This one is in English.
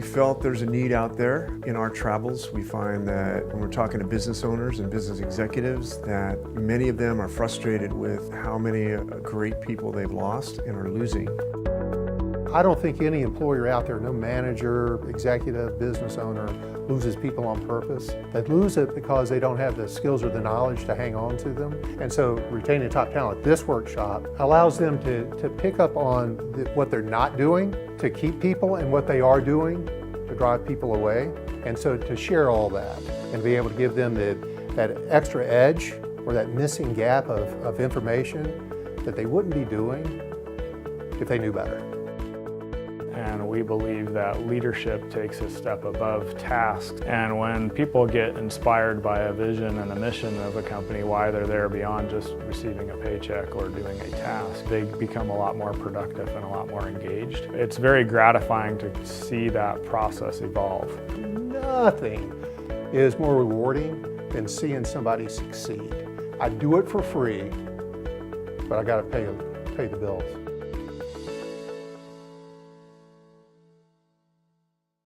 felt there's a need out there in our travels. We find that when we're talking to business owners and business executives, that many of them are frustrated with how many great people they've lost and are losing. I don't think any employer out there, no manager, executive, business owner, loses people on purpose. They lose it because they don't have the skills or the knowledge to hang on to them. And so retaining top talent, this workshop allows them to pick up on what they're not doing to keep people and what they are doing to drive people away. And so to share all that and be able to give them that extra edge or that missing gap of information that they wouldn't be doing if they knew better. And we believe that leadership takes a step above tasks. And when people get inspired by a vision and a mission of a company, why they're there beyond just receiving a paycheck or doing a task, they become a lot more productive and a lot more engaged. It's very gratifying to see that process evolve. Nothing is more rewarding than seeing somebody succeed. I do it for free, but I got to pay the bills.